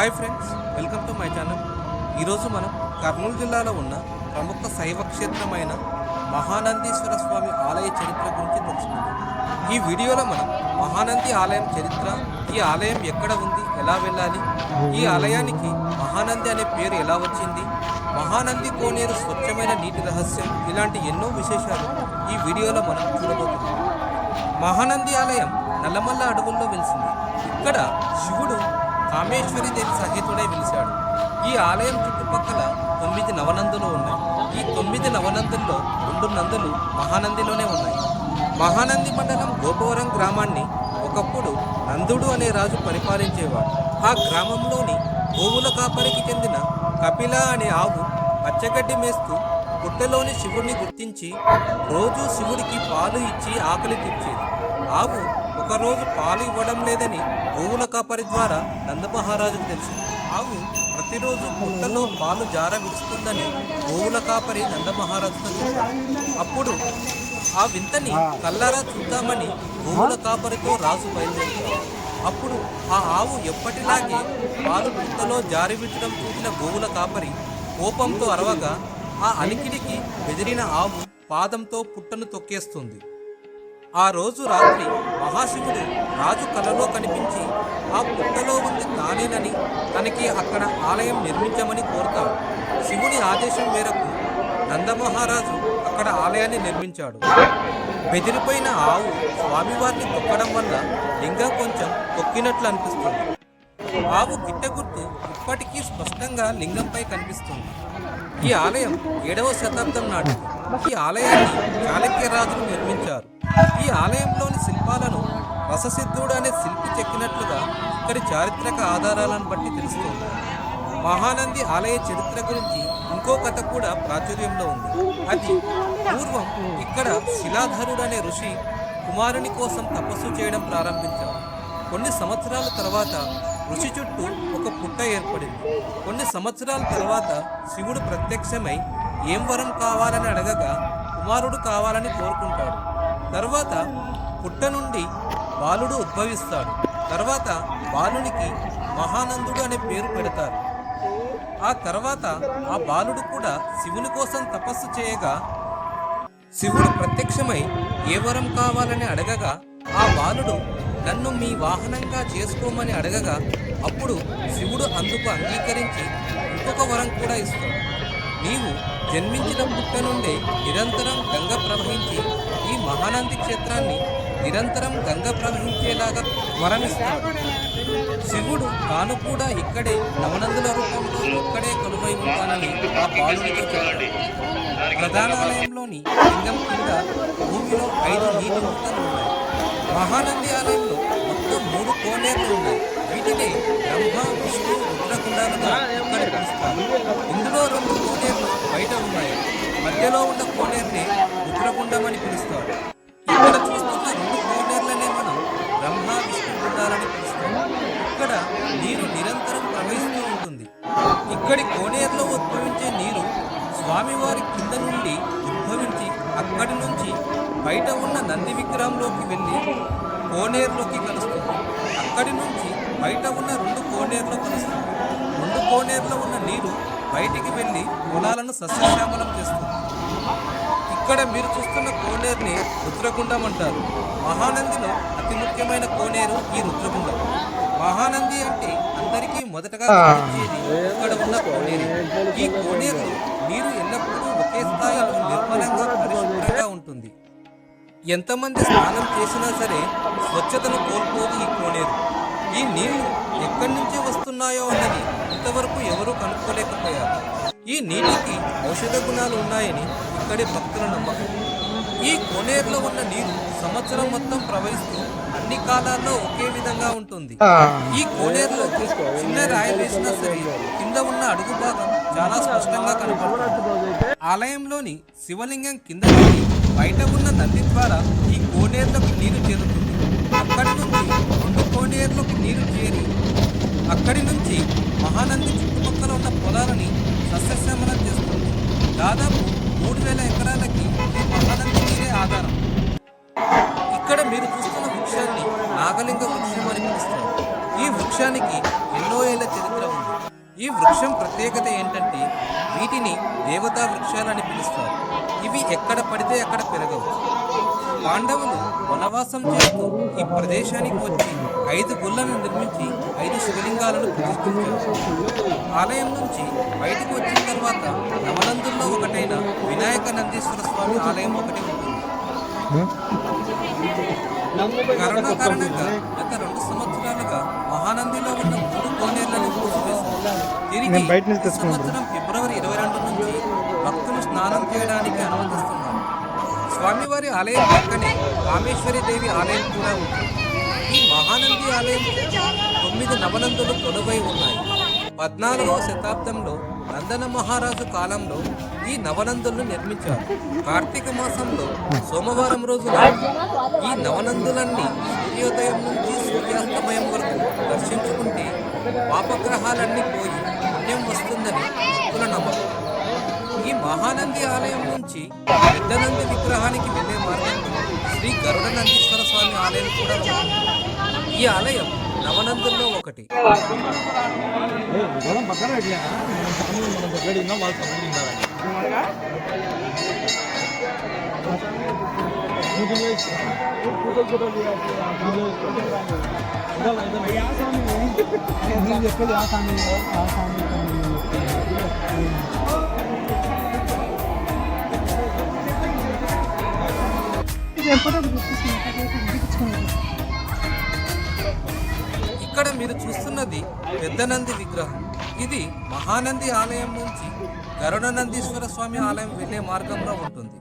Hi friends, welcome to my channel. ఈరోజు మనం కర్నూలు జిల్లాలో ఉన్న ప్రముఖ శైవ క్షేత్రమైన మహానందీశ్వర స్వామి ఆలయ చరిత్ర గురించి తెలుసుకుందాం. ఈ వీడియోలో మనం మహానంది ఆలయం చరిత్ర, ఈ ఆలయం ఎక్కడ ఉంది, ఎలా వెళ్ళాలి, ఈ ఆలయానికి మహానంది అనే పేరు ఎలా వచ్చింది, మహానంది కోనేరు స్వచ్ఛమైన నీటి రహస్యం, ఇలాంటి ఎన్నో విశేషాలు ఈ వీడియోలో మనం చూడబోతున్నాం. మహానంది ఆలయం నల్లమల్ల అడవుల్లో వెలిసింది. ఇక్కడ శివుడు కామేశ్వరి దేవి సహితుడై వెలిశాడు. ఈ ఆలయం చుట్టుపక్కల 9 నవనందులు ఉన్నాయి. ఈ 9 నవనందుల్లో 2 నందులు మహానందిలోనే ఉన్నాయి. మహానంది మండలం గోపవరం గ్రామాన్ని ఒకప్పుడు నందుడు అనే రాజు పరిపాలించేవాడు. ఆ గ్రామంలోని గోవుల కాపరికి చెందిన కపిల అనే ఆవు పచ్చగడ్డి మేస్తూ పుట్టలోని శివుడిని గుర్తించి రోజు శివుడికి పాలు ఇచ్చి ఆకలి తీర్చేది. ఆవు ఒకరోజు పాలు ఇవ్వడం లేదని గోవుల కాపరి ద్వారా నందమహారాజుకు తెలిసింది. ఆవు ప్రతిరోజు పుట్టలో పాలు జారవిస్తుందని గోవుల కాపరి నందమహారాజుతో చెప్పాడు. అప్పుడు ఆ వింతని కల్లారా చూద్దామని గోవుల కాపరితో రాజు బయలుదేరాడు. అప్పుడు ఆ ఆవు ఎప్పటిలాగే పాలు పుట్టలో జారివిచ్చడం చూసిన గోవుల కాపరి కోపంతో అరవగా ఆ అలికిడికి బెదిరిన ఆవు పాదంతో పుట్టను తొక్కేస్తుంది. ఆ రోజు రాత్రి మహాశివుడు రాజు కలలో కనిపించి ఆ పుట్టలో ఉంది తానేనని, తనకి అక్కడ ఆలయం నిర్మించమని కోరుతాడు. శివుని ఆదేశం మేరకు నందమహారాజు అక్కడ ఆలయాన్ని నిర్మించాడు. బెదిరిపోయిన ఆవు స్వామివారిని తొక్కడం వల్ల లింగం కొంచెం తొక్కినట్లు అనిపిస్తుంది. ఆవు గిట్ట గుర్తు ఇప్పటికీ స్పష్టంగా లింగంపై కనిపిస్తుంది. ఈ ఆలయం 7వ శతాబ్దం నాటిది. ఈ ఆలయాన్ని చాళుక్య రాజులు నిర్మించారు. ఈ ఆలయంలోని శిల్పాలను రససిద్ధుడు అనే శిల్పి చెక్కినట్లుగా ఇక్కడి చారిత్రక ఆధారాలను బట్టి తెలుస్తుంది. మహానంది ఆలయ చరిత్ర గురించి ఇంకో కథ కూడా ప్రాచుర్యంలో ఉంది. అది పూర్వం ఇక్కడ శిలాధరుడు అనే ఋషి కుమారుని కోసం తపస్సు చేయడం ప్రారంభించాడు. కొన్ని సంవత్సరాల తర్వాత ఋషి చుట్టూ ఒక పుట్ట ఏర్పడింది. కొన్ని సంవత్సరాల తర్వాత శివుడు ప్రత్యక్షమై ఏం వరం కావాలని అడగగా కుమారుడు కావాలని కోరుకుంటాడు. తర్వాత పుట్ట నుండి బాలుడు ఉద్భవిస్తాడు. తర్వాత బాలునికి మహానందుడు అనే పేరు పెడతారు. ఆ తర్వాత ఆ బాలుడు కూడా శివుని కోసం తపస్సు చేయగా శివుడు ప్రత్యక్షమై ఏ వరం కావాలని అడగగా ఆ బాలుడు నన్ను మీ వాహనంగా చేసుకోమని అడగగా అప్పుడు శివుడు అందుకు అంగీకరించి ఇంకొక వరం కూడా ఇస్తాడు. నీవు జన్మించిన పుట్ట నుండే నిరంతరం గంగ ప్రవహించి ఈ మహానంది క్షేత్రాన్ని నిరంతరం గంగ ప్రవహించేలాగా వరమిస్తాడు. శివుడు తాను కూడా ఇక్కడే నవనందుల రూపంలో ఇక్కడే కొలువై ఉంటానని ఆ బాలుడితో చెప్పాడు. ప్రధానాలయంలోని లింగం కింద భూమిలో 5 నీటి మూటలు ఉన్నాయి. మహానంది ఆలయంలో మొత్తం 3 కోనేర్లు ఉన్నాయి. వీటిని బ్రహ్మ, విష్ణు, రుద్రకుండాలుగా ఇక్కడ పిలుస్తారు. ఇందులో 2 కోనేర్లు బయట ఉన్నాయి. మధ్యలో ఉన్న కోనేరుని రుద్రకుండం అని పిలుస్తారు. ఇక్కడ చూస్తున్న 2 కోనేర్లనే మనం బ్రహ్మ, విష్ణు కుండాలని పిలుస్తాం. ఇక్కడ నీరు నిరంతరం ప్రవహిస్తూ ఉంటుంది. ఇక్కడి కోనేరులో ఉద్భవించే నీరు స్వామివారి కింద నుండి ఉద్భవించి అక్కడి నుంచి బయట ఉన్న నంది విగ్రహంలోకి వెళ్ళి కోనేరులోకి కలుస్తుంది. అక్కడి నుంచి బయట ఉన్న 2 కోనేరులో కలుస్తుంది. 2 కోనేరులో ఉన్న నీరు బయటికి వెళ్ళి పొలాలను సస్యశ్యామలం చేస్తుంది. ఇక్కడ మీరు చూస్తున్న కోనేరుని రుద్రకుండం అంటారు. మహానందిలో అతి ముఖ్యమైన కోనేరు ఈ రుద్రకుండం. మహానంది అంటే అందరికీ మొదటగా కనిపించేది ఇక్కడ ఉన్న కోనేరు. ఈ కోనేరు నీరు ఎల్లప్పుడూ ఒకే స్థాయిలో నిర్మలంగా పరిశుభ్రంగా ఉంటుంది. ఎంతమంది స్నానం చేసినా సరే స్వచ్ఛతను కోల్పోదు ఈ కోనేరు. ఈ నీళ్లు ఎక్కడి నుంచి వస్తున్నాయో అన్నది ఇంతవరకు ఎవరూ కనుక్కోలేకపోయారు. ఈ నీటికి ఔషధ గుణాలు ఉన్నాయని ఇక్కడి భక్తుల నమ్మకం. ఈ కోనేరులో ఉన్న నీరు సంవత్సరం మొత్తం ప్రవహిస్తూ అన్ని కాలాల్లో ఒకే విధంగా ఉంటుంది. ఈ కోనేరులో చిన్న రాయి వేసినా సరే కింద ఉన్న అడుగు భాగం చాలా స్పష్టంగా కనపడుతుంది. ఆలయంలోని శివలింగం కింద నుండి బయట ఉన్న నంది ద్వారా ఈ కోనేరులోకి నీరు చేరుతుంది. అక్కడి నుంచి 2 కోనేరులోకి నీరు చేరి అక్కడి నుంచి మహానంది చుట్టుపక్కల ఉన్న పొలాలని సస్యశ్యామలం చేస్తుంది. దాదాపు 3000 ఎకరాలకి ఈ మహానంది నీరే ఆధారం. ఇక్కడ మీరు చూస్తున్న వృక్షాన్ని నాగలింగ వృక్షం అని పిలుస్తారు. ఈ వృక్షానికి ఎన్నో ఏళ్ల చరిత్ర ఉంది. ఈ వృక్షం ప్రత్యేకత ఏంటంటే వీటిని దేవతా వృక్షాలని పిలుస్తారు. ఇవి ఎక్కడ పడితే అక్కడ పెరగవు. పాండవులు వనవాసం చేస్తూ ఈ ప్రదేశానికి వచ్చి 5 గుళ్ళను నిర్మించి 5 శివలింగాలను ప్రతిష్ఠించారు. ఆలయం నుంచి బయటకు వచ్చిన తర్వాత నవనందుల్లో ఒకటైన వినాయక నందీశ్వర స్వామి ఆలయం ఒకటి ఉంటుంది. కరోనా కారణంగా గత 2 సంవత్సరాలుగా మహానందిలో ఉన్న 3 కోనేరులను మూసివేశారు. తిరిగి ఈ సంవత్సరం ఫిబ్రవరి 22 నుంచి భక్తులు స్నానం చేయడానికి అనుమతిస్తున్నారు. స్వామివారి ఆలయం పక్కనే కామేశ్వరి దేవి ఆలయం కూడా ఉంది. ఈ మహానంది ఆలయం 9 నవనందులు కొలువై ఉన్నాయి. 14వ శతాబ్దంలో నందన మహారాజు కాలంలో ఈ నవనందులను నిర్మించారు. కార్తీక మాసంలో సోమవారం రోజున ఈ నవనందులన్నీ సూర్యోదయం నుంచి సూర్యాస్తమయం వరకు దర్శించుకుంటే పాపగ్రహాలన్నీ పోయి పుణ్యం వస్తుందని భక్తుల నమ్మకం. ఈ మహానంది ఆలయం నుంచి పెద్దనంది విగ్రహానికి వెళ్లే మార్గంలో శ్రీ గరుడ నందీశ్వర స్వామి ఆలయం కూడా ఉంది. ఈ ఆలయం నవనందుల్లో ఒకటి. ఇక్కడ మీరు చూస్తున్నది పెద్దనంది విగ్రహం. ఇది మహానంది ఆలయం నుంచి గరుడ నందీశ్వర స్వామి ఆలయం వెళ్లే మార్గంలో ఉంటుంది.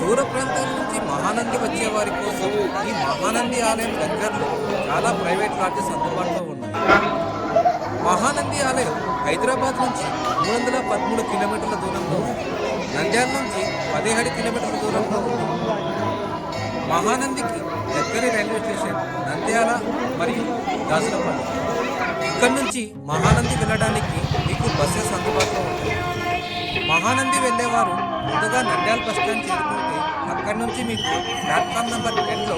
దూర ప్రాంతాల నుంచి మహానంది వచ్చే వారి కోసం ఈ మహానంది ఆలయం దగ్గరలో చాలా ప్రైవేట్ లాడ్జెస్ అందుబాటులో ఉన్నాయి. మహానంది ఆలయం హైదరాబాద్ నుంచి 313 కిలోమీటర్ల దూరంలో ఉంది. నంద్యాల నుంచి 17 కిలోమీటర్ల దూరంలో ఉంది. మహానందికి దగ్గరి రైల్వే స్టేషన్ నంద్యాల మరియు దాసరపల్లి. ఇక్కడి నుంచి మహానంది వెళ్ళడానికి మీకు బస్సెస్ అందుబాటులో ఉంటాయి. మహానంది వెళ్ళేవారు ముందుగా నంద్యాల బస్ స్టాండ్ చేరుకుంటే అక్కడి నుంచి మీకు ప్లాట్ఫామ్ నెంబర్ 10లో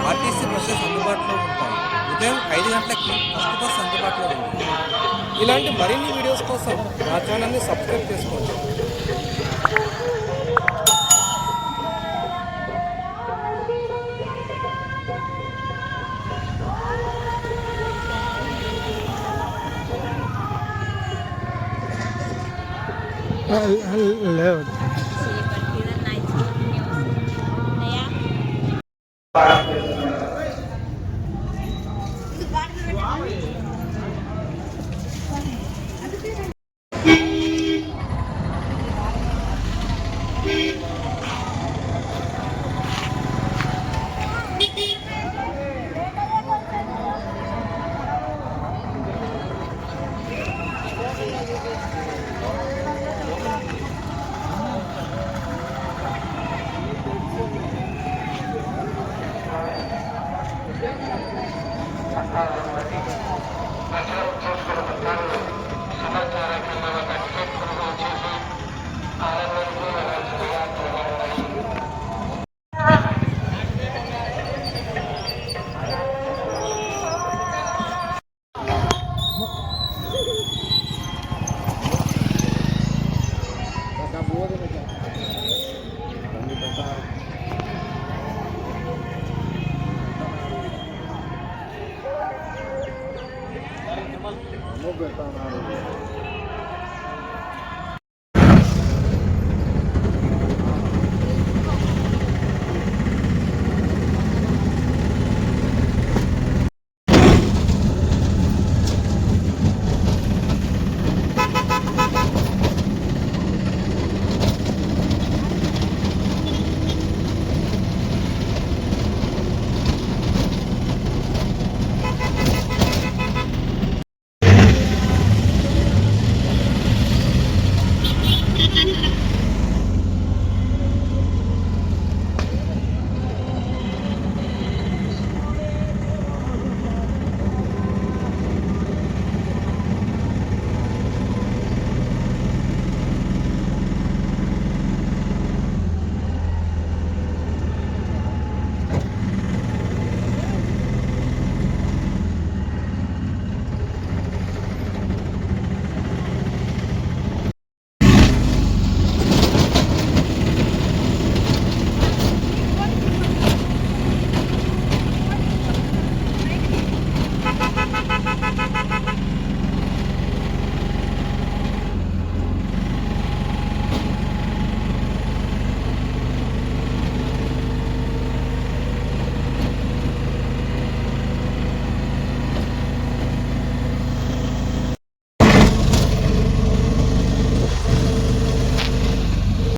ఆర్టీసీ బస్సెస్ అందుబాటులో ఉంటాయి. ఉదయం 5 గంటలకి ఫస్ట్ బస్ అందుబాటులో ఉంది. ఇలాంటి మరిన్ని వీడియోస్ కోసం నా ఛానల్ని సబ్స్క్రైబ్ చేసుకోండి. లేవు